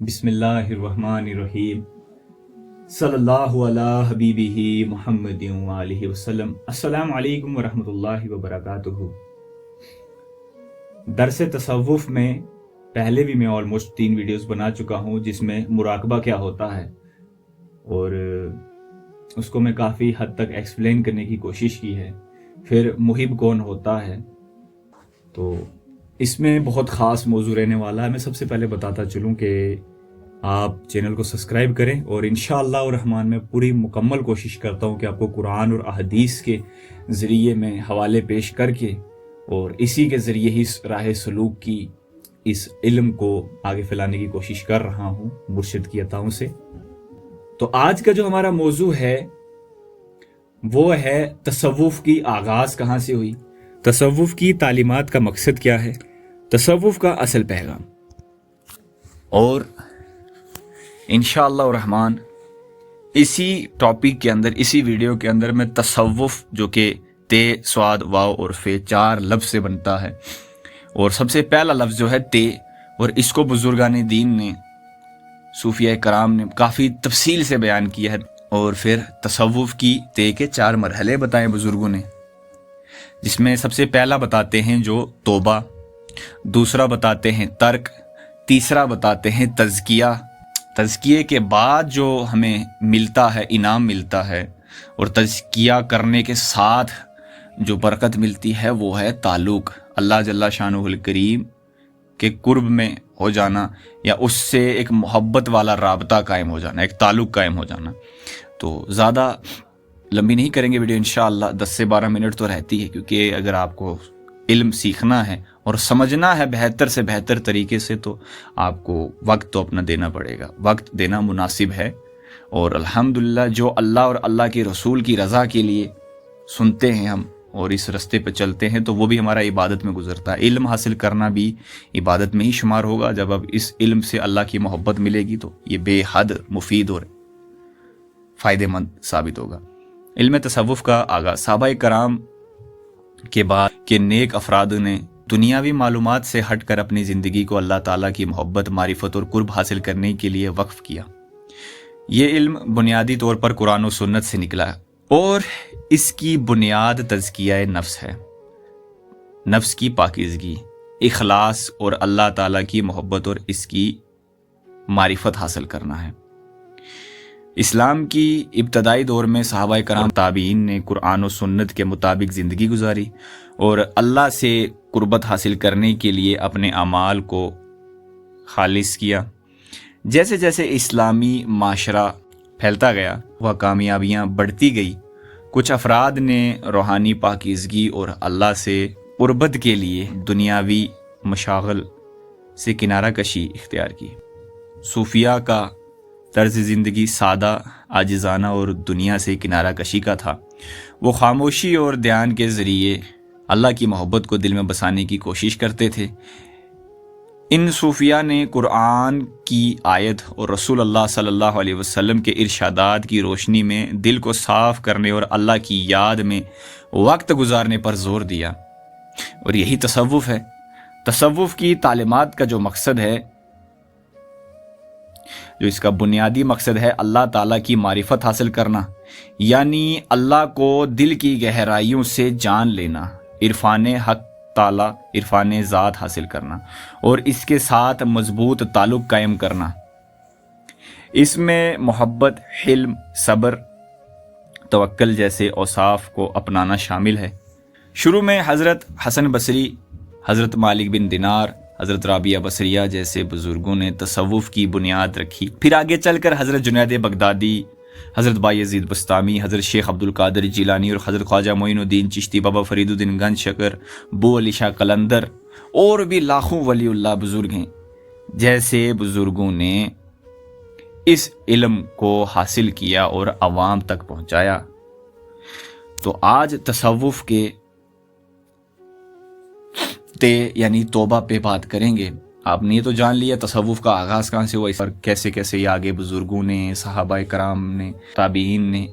بسم اللہ الرحمن الرحیم صلی اللہ علی حبیبہ محمد وآلہ وسلم۔ السلام علیکم ورحمۃ اللہ وبرکاتہ۔ درس تصوف میں پہلے بھی میں آلموسٹ 3 ویڈیوز بنا چکا ہوں جس میں مراقبہ کیا ہوتا ہے اور اس کو میں کافی حد تک ایکسپلین کرنے کی کوشش کی ہے۔ پھر محب کون ہوتا ہے، تو اس میں بہت خاص موضوع رہنے والا ہے۔ میں سب سے پہلے بتاتا چلوں کہ آپ چینل کو سبسکرائب کریں، اور انشاءاللہ الرحمن میں پوری مکمل کوشش کرتا ہوں کہ آپ کو قرآن اور احادیث کے ذریعے میں حوالے پیش کر کے اور اسی کے ذریعے ہی راہ سلوک کی اس علم کو آگے پھیلانے کی کوشش کر رہا ہوں مرشد کی عطاؤں سے۔ تو آج کا جو ہمارا موضوع ہے وہ ہے تصوف کی آغاز کہاں سے ہوئی، تصوف کی تعلیمات کا مقصد کیا ہے، تصوف کا اصل پیغام، اور انشاءاللہ الرحمن اسی ٹاپک کے اندر، اسی ویڈیو کے اندر میں تصوف جو کہ تے سواد واو اور فے 4 لفظ سے بنتا ہے، اور سب سے پہلا لفظ جو ہے تے، اور اس کو بزرگان دین نے، صوفیہ کرام نے کافی تفصیل سے بیان کیا ہے، اور پھر تصوف کی تے کے 4 مرحلے بتائے بزرگوں نے، جس میں سب سے پہلا بتاتے ہیں جو توبہ، دوسرا بتاتے ہیں ترک، تیسرا بتاتے ہیں تزکیہ، تزکیے کے بعد جو ہمیں ملتا ہے، انعام ملتا ہے، اور تزکیہ کرنے کے ساتھ جو برکت ملتی ہے وہ ہے تعلق، اللہ جل شانہ الکریم کے قرب میں ہو جانا، یا اس سے ایک محبت والا رابطہ قائم ہو جانا، ایک تعلق قائم ہو جانا۔ تو زیادہ لمبی نہیں کریں گے ویڈیو، انشاءاللہ 10 سے 12 منٹ تو رہتی ہے، کیونکہ اگر آپ کو علم سیکھنا ہے اور سمجھنا ہے بہتر سے بہتر طریقے سے تو آپ کو وقت تو اپنا دینا پڑے گا، وقت دینا مناسب ہے۔ اور الحمدللہ جو اللہ اور اللہ کے رسول کی رضا کے لیے سنتے ہیں ہم اور اس رستے پہ چلتے ہیں، تو وہ بھی ہمارا عبادت میں گزرتا ہے۔ علم حاصل کرنا بھی عبادت میں ہی شمار ہوگا۔ جب اب اس علم سے اللہ کی محبت ملے گی تو یہ بے حد مفید اور فائدہ مند ثابت ہوگا۔ علم تصوف کا آغاز صحابہ کرام کے بعد کے نیک افراد نے دنیاوی معلومات سے ہٹ کر اپنی زندگی کو اللہ تعالیٰ کی محبت، معرفت اور قرب حاصل کرنے کے لیے وقف کیا۔ یہ علم بنیادی طور پر قرآن و سنت سے نکلا ہے، اور اس کی بنیاد تزکیہ نفس ہے، نفس کی پاکیزگی، اخلاص اور اللہ تعالیٰ کی محبت اور اس کی معرفت حاصل کرنا ہے۔ اسلام کی ابتدائی دور میں صحابہ کرام تابعین نے قرآن و سنت کے مطابق زندگی گزاری، اور اللہ سے قربت حاصل کرنے کے لیے اپنے اعمال کو خالص کیا۔ جیسے جیسے اسلامی معاشرہ پھیلتا گیا، وہ کامیابیاں بڑھتی گئی۔ کچھ افراد نے روحانی پاکیزگی اور اللہ سے قربت کے لیے دنیاوی مشاغل سے کنارہ کشی اختیار کی۔ صوفیہ کا طرز زندگی سادہ، عاجزانہ اور دنیا سے کنارہ کشی کا تھا۔ وہ خاموشی اور دھیان کے ذریعے اللہ کی محبت کو دل میں بسانے کی کوشش کرتے تھے۔ ان صوفیہ نے قرآن کی آیت اور رسول اللہ صلی اللہ علیہ وسلم کے ارشادات کی روشنی میں دل کو صاف کرنے اور اللہ کی یاد میں وقت گزارنے پر زور دیا، اور یہی تصوف ہے۔ تصوف کی تعلیمات کا جو مقصد ہے، جو اس کا بنیادی مقصد ہے، اللہ تعالیٰ کی معرفت حاصل کرنا، یعنی اللہ کو دل کی گہرائیوں سے جان لینا، عرفان حق تعالیٰ، عرفان ذات حاصل کرنا، اور اس کے ساتھ مضبوط تعلق قائم کرنا۔ اس میں محبت، حلم، صبر، توکل جیسے اوصاف کو اپنانا شامل ہے۔ شروع میں حضرت حسن بصری، حضرت مالک بن دینار، حضرت رابعہ بصریہ جیسے بزرگوں نے تصوف کی بنیاد رکھی۔ پھر آگے چل کر حضرت جنید بغدادی، حضرت بایزید بستامی، حضرت شیخ عبد القادر جیلانی اور حضرت خواجہ معین الدین چشتی، بابا فرید الدین گنج شکر، بو علی شاہ قلندر، اور بھی لاکھوں ولی اللہ بزرگ ہیں، جیسے بزرگوں نے اس علم کو حاصل کیا اور عوام تک پہنچایا۔ تو آج تصوف کے یعنی توبہ پہ بات کریں گے۔ آپ نے یہ تو جان لیا تصوف کا آغاز کہاں سے ہوا، اور کیسے کیسے یہ آگے بزرگوں نے، صحابہ کرام نے، تابعین نے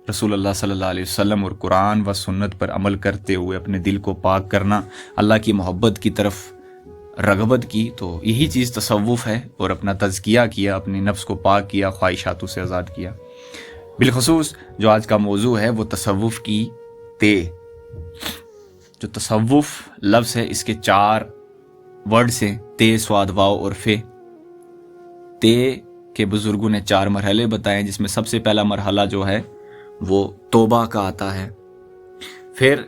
رسول اللہ صلی اللہ علیہ وسلم اور قرآن و سنت پر عمل کرتے ہوئے اپنے دل کو پاک کرنا، اللہ کی محبت کی طرف رغبت کی، تو یہی چیز تصوف ہے، اور اپنا تزکیہ کیا، اپنے نفس کو پاک کیا، خواہشاتوں سے آزاد کیا۔ بالخصوص جو آج کا موضوع ہے وہ تصوف کی تے۔ جو تصوف لفظ ہے اس کے 4 ورڈز ہیں، تے، سواد، واو اور فے۔ تے کے بزرگوں نے 4 مرحلے بتائے، جس میں سب سے پہلا مرحلہ جو ہے وہ توبہ کا آتا ہے، پھر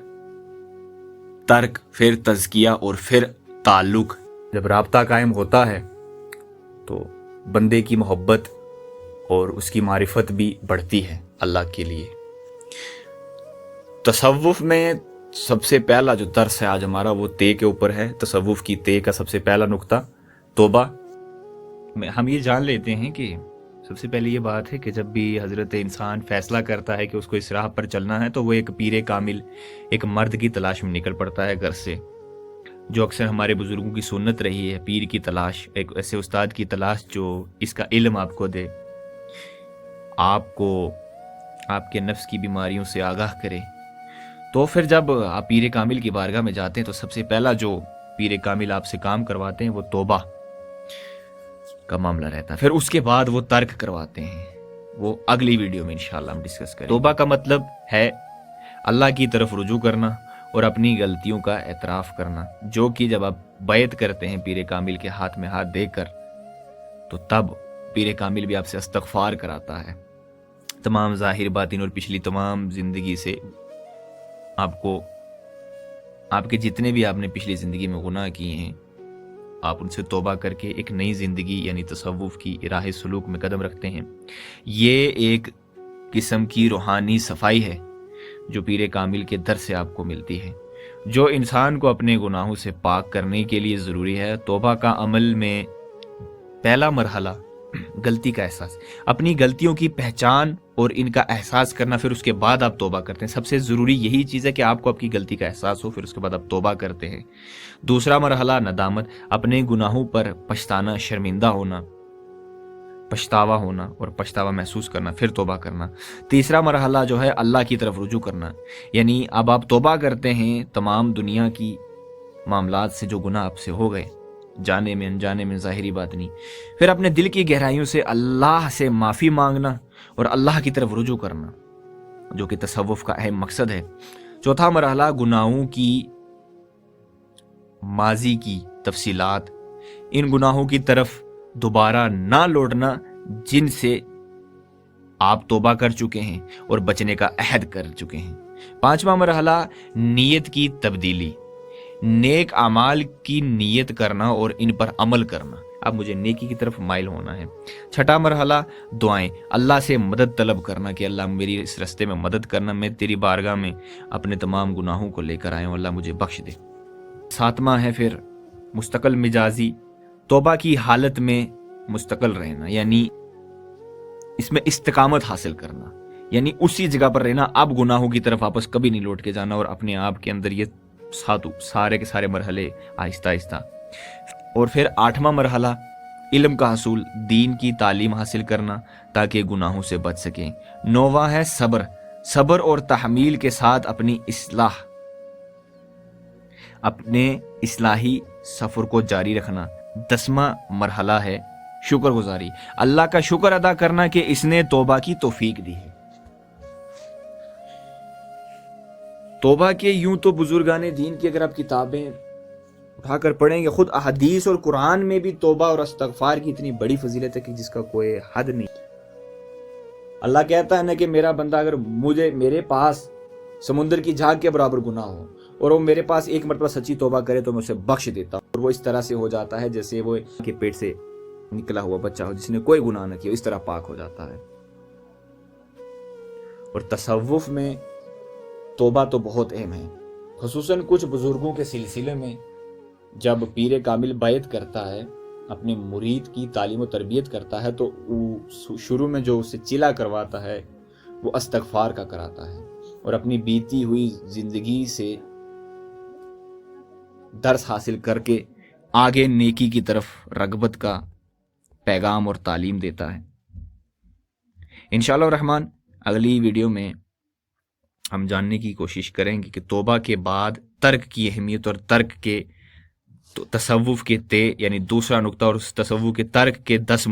ترک، پھر تزکیہ اور پھر تعلق۔ جب رابطہ قائم ہوتا ہے تو بندے کی محبت اور اس کی معرفت بھی بڑھتی ہے اللہ کے لیے۔ تصوف میں سب سے پہلا جو درس ہے آج ہمارا وہ تے کے اوپر ہے۔ تصوف کی تے کا سب سے پہلا نقطہ توبہ۔ ہم یہ جان لیتے ہیں کہ سب سے پہلی یہ بات ہے کہ جب بھی حضرت انسان فیصلہ کرتا ہے کہ اس کو اس راہ پر چلنا ہے تو وہ ایک پیر کامل، ایک مرد کی تلاش میں نکل پڑتا ہے گھر سے، جو اکثر ہمارے بزرگوں کی سنت رہی ہے۔ پیر کی تلاش، ایک ایسے استاد کی تلاش جو اس کا علم آپ کو دے، آپ کو آپ کے نفس کی بیماریوں سے آگاہ کرے۔ تو پھر جب آپ پیر کامل کی بارگاہ میں جاتے ہیں تو سب سے پہلا جو پیر کامل آپ سے کام کرواتے ہیں وہ توبہ کا معاملہ رہتا ہے۔ پھر اس کے بعد وہ ترک کرواتے ہیں، وہ اگلی ویڈیو میں انشاءاللہ ہم ڈسکس کریں۔ توبہ کا مطلب ہے اللہ کی طرف رجوع کرنا اور اپنی غلطیوں کا اعتراف کرنا، جو کہ جب آپ بیعت کرتے ہیں پیر کامل کے ہاتھ میں ہاتھ دے کر تو تب پیر کامل بھی آپ سے استغفار کراتا ہے، تمام ظاہر باطن اور پچھلی تمام زندگی سے آپ کو، آپ کے جتنے بھی آپ نے پچھلی زندگی میں گناہ کیے ہیں، آپ ان سے توبہ کر کے ایک نئی زندگی یعنی تصوف کی راہ سلوک میں قدم رکھتے ہیں۔ یہ ایک قسم کی روحانی صفائی ہے جو پیر کامل کے در سے آپ کو ملتی ہے، جو انسان کو اپنے گناہوں سے پاک کرنے کے لیے ضروری ہے۔ توبہ کا عمل میں پہلا مرحلہ غلطی کا احساس، اپنی غلطیوں کی پہچان اور ان کا احساس کرنا، پھر اس کے بعد آپ توبہ کرتے ہیں۔ سب سے ضروری یہی چیز ہے کہ آپ کو آپ کی غلطی کا احساس ہو، پھر اس کے بعد آپ توبہ کرتے ہیں۔ دوسرا مرحلہ ندامت، اپنے گناہوں پر پچھتانا، شرمندہ ہونا، پچھتاوا ہونا اور پچھتاوا محسوس کرنا، پھر توبہ کرنا۔ تیسرا مرحلہ جو ہے اللہ کی طرف رجوع کرنا، یعنی اب آپ توبہ کرتے ہیں تمام دنیا کی معاملات سے جو گناہ آپ سے ہو گئے، جانے میں انجانے میں، ظاہری باطنی، پھر اپنے دل کی گہرائیوں سے اللہ سے معافی مانگنا اور اللہ کی طرف رجوع کرنا، جو کہ تصوف کا اہم مقصد ہے۔ چوتھا مرحلہ گناہوں کی ماضی کی تفصیلات، ان گناہوں کی طرف دوبارہ نہ لوٹنا جن سے آپ توبہ کر چکے ہیں اور بچنے کا عہد کر چکے ہیں۔ پانچواں مرحلہ نیت کی تبدیلی، نیک اعمال کی نیت کرنا اور ان پر عمل کرنا، اب مجھے نیکی کی طرف مائل ہونا ہے۔ چھٹا مرحلہ دعائیں، اللہ سے مدد طلب کرنا کہ اللہ میری اس رستے میں مدد کرنا، میں تیری بارگاہ میں اپنے تمام گناہوں کو لے کر آیا ہوں، اللہ مجھے بخش دے۔ ساتواں ہے پھر مستقل مزاجی، توبہ کی حالت میں مستقل رہنا، یعنی اس میں استقامت حاصل کرنا، یعنی اسی جگہ پر رہنا، اب گناہوں کی طرف واپس کبھی نہیں لوٹ کے جانا، اور اپنے آپ کے اندر یہ سارے کے سارے مرحلے آہستہ آہستہ۔ اور پھر آٹھواں مرحلہ علم کا حصول، دین کی تعلیم حاصل کرنا تاکہ گناہوں سے بچ سکیں۔ نوواں ہے صبر، صبر اور تحمیل کے ساتھ اپنی اپنے اصلاحی سفر کو جاری رکھنا۔ 10واں مرحلہ ہے شکر گزاری، اللہ کا شکر ادا کرنا کہ اس نے توبہ کی توفیق دی ہے۔ توبہ کے یوں تو بزرگان دین کی اگر آپ کتابیں اٹھا کر پڑھیں گے، خود احادیث اور قرآن میں بھی توبہ اور استغفار کی اتنی بڑی فضیلت ہے کہ جس کا کوئی حد نہیں۔ اللہ کہتا ہے نا کہ میرا بندہ اگر میرے پاس سمندر کی جھاگ کے برابر گناہ ہو اور وہ میرے پاس ایک مرتبہ سچی توبہ کرے تو میں اسے بخش دیتا ہوں، اور وہ اس طرح سے ہو جاتا ہے جیسے وہ کے پیٹ سے نکلا ہوا بچہ ہو جس نے کوئی گناہ نہ کیا، اس طرح پاک ہو جاتا ہے۔ اور تصوف میں توبہ تو بہت اہم ہے، خصوصاً کچھ بزرگوں کے سلسلے میں جب پیر کامل بیعت کرتا ہے، اپنے مرید کی تعلیم و تربیت کرتا ہے، تو شروع میں جو اسے چلا کرواتا ہے وہ استغفار کا کراتا ہے، اور اپنی بیتی ہوئی زندگی سے درس حاصل کر کے آگے نیکی کی طرف رغبت کا پیغام اور تعلیم دیتا ہے۔ انشاءاللہ الرحمن اگلی ویڈیو میں ہم جاننے کی کوشش کریں گے کہ توبہ کے بعد ترک کی اہمیت اور تو تصوف کے تے یعنی دوسرا نقطہ اور اس تصوف کے ترک کے 10